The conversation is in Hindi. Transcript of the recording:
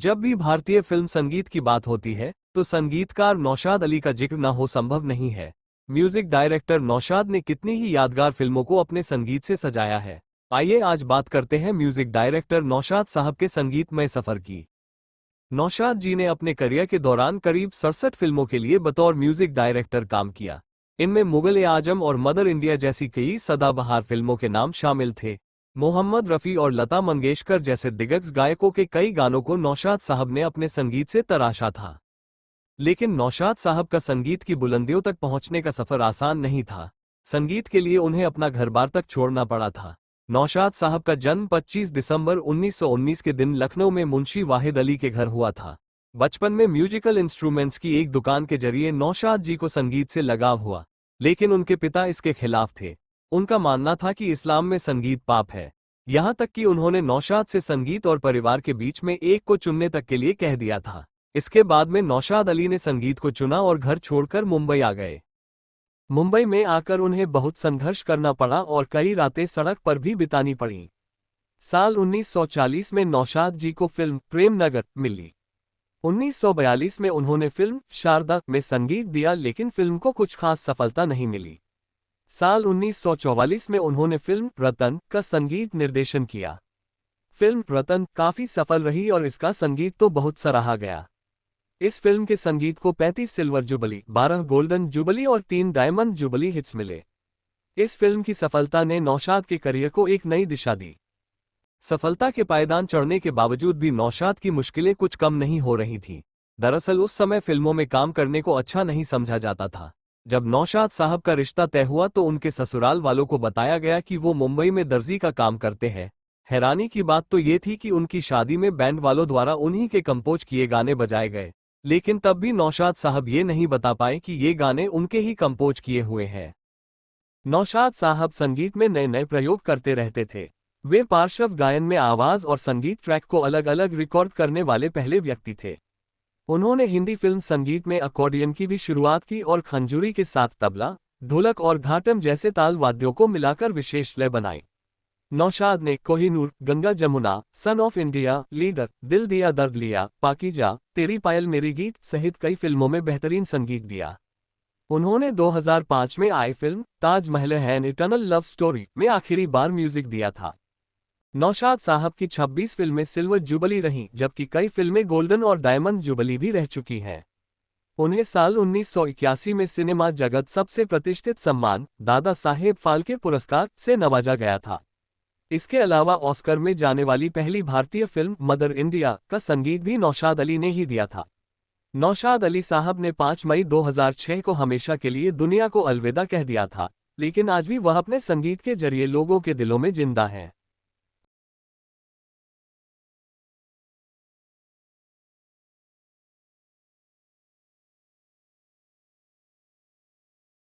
जब भी भारतीय फिल्म संगीत की बात होती है तो संगीतकार नौशाद अली का जिक्र न हो संभव नहीं है। म्यूजिक डायरेक्टर नौशाद ने कितनी ही यादगार फिल्मों को अपने संगीत से सजाया है। आइए आज बात करते हैं म्यूजिक डायरेक्टर नौशाद साहब के संगीतमय सफर की। नौशाद जी ने अपने करियर के दौरान करीब 67 फिल्मों के लिए बतौर म्यूजिक डायरेक्टर काम किया। इनमें मुगल-ए-आजम और मदर इंडिया जैसी कई सदाबहार फिल्मों के नाम शामिल थे। मोहम्मद रफ़ी और लता मंगेशकर जैसे दिग्गज गायकों के कई गानों को नौशाद साहब ने अपने संगीत से तराशा था। लेकिन नौशाद साहब का संगीत की बुलंदियों तक पहुंचने का सफर आसान नहीं था। संगीत के लिए उन्हें अपना घर-बार तक छोड़ना पड़ा था। नौशाद साहब का जन्म 25 दिसंबर 1919 के दिन लखनऊ में मुंशी वाहिद अली के घर हुआ था। बचपन में म्यूजिकल इंस्ट्रूमेंट्स की एक दुकान के जरिए नौशाद जी को संगीत से लगाव हुआ, लेकिन उनके पिता इसके खिलाफ थे। उनका मानना था कि इस्लाम में संगीत पाप है। यहाँ तक कि उन्होंने नौशाद से संगीत और परिवार के बीच में एक को चुनने तक के लिए कह दिया था। इसके बाद में नौशाद अली ने संगीत को चुना और घर छोड़कर मुंबई आ गए। मुंबई में आकर उन्हें बहुत संघर्ष करना पड़ा और कई रातें सड़क पर भी बितानी पड़ी। साल 1940 में नौशाद जी को फिल्म प्रेम नगर मिली। 1942 में उन्होंने फिल्म शारदा में संगीत दिया, लेकिन फिल्म को कुछ खास सफलता नहीं मिली। साल 1944 में उन्होंने फिल्म रतन का संगीत निर्देशन किया। फिल्म रतन काफी सफल रही और इसका संगीत तो बहुत सराहा गया। इस फिल्म के संगीत को 35 सिल्वर जुबली, 12 गोल्डन जुबली और 3 डायमंड जुबली हिट्स मिले। इस फिल्म की सफलता ने नौशाद के करियर को एक नई दिशा दी। सफलता के पायदान चढ़ने के बावजूद भी नौशाद की मुश्किलें कुछ कम नहीं हो रही थीं। दरअसल उस समय फिल्मों में काम करने को अच्छा नहीं समझा जाता था। जब नौशाद साहब का रिश्ता तय हुआ तो उनके ससुराल वालों को बताया गया कि वो मुंबई में दर्जी का काम करते हैं। हैरानी की बात तो ये थी कि उनकी शादी में बैंड वालों द्वारा उन्हीं के कंपोज किए गाने बजाए गए, लेकिन तब भी नौशाद साहब ये नहीं बता पाए कि ये गाने उनके ही कंपोज किए हुए हैं। नौशाद साहब संगीत में नए नए प्रयोग करते रहते थे। वे पार्श्व गायन में आवाज और संगीत ट्रैक को अलग अलग रिकॉर्ड करने वाले पहले व्यक्ति थे। उन्होंने हिंदी फिल्म संगीत में अकॉर्डियन की भी शुरुआत की और खंजूरी के साथ तबला, ढोलक और घाटम जैसे ताल वाद्यों को मिलाकर विशेष लय बनाई। नौशाद ने Kohinoor, Ganga Jamuna, son of India, leader, दिल दिया दर्द लिया, पाकीजा, तेरी पायल मेरी गीत सहित कई फिल्मों में बेहतरीन संगीत दिया। उन्होंने 2005 में आई film Taj Mahal an eternal love story में आखिरी बार म्यूजिक दिया था। नौशाद साहब की 26 फिल्में सिल्वर जुबली रहीं, जबकि कई फिल्में गोल्डन और डायमंड जुबली भी रह चुकी हैं। उन्हें साल 1981 में सिनेमा जगत सबसे प्रतिष्ठित सम्मान दादा साहेब फाल्के पुरस्कार से नवाजा गया था। इसके अलावा ऑस्कर में जाने वाली पहली भारतीय फिल्म मदर इंडिया का संगीत भी नौशाद अली ने ही दिया था। नौशाद अली साहब ने 5 मई 2006 को हमेशा के लिए दुनिया को अलविदा कह दिया था, लेकिन आज भी वह अपने संगीत के जरिए लोगों के दिलों में जिंदा हैं।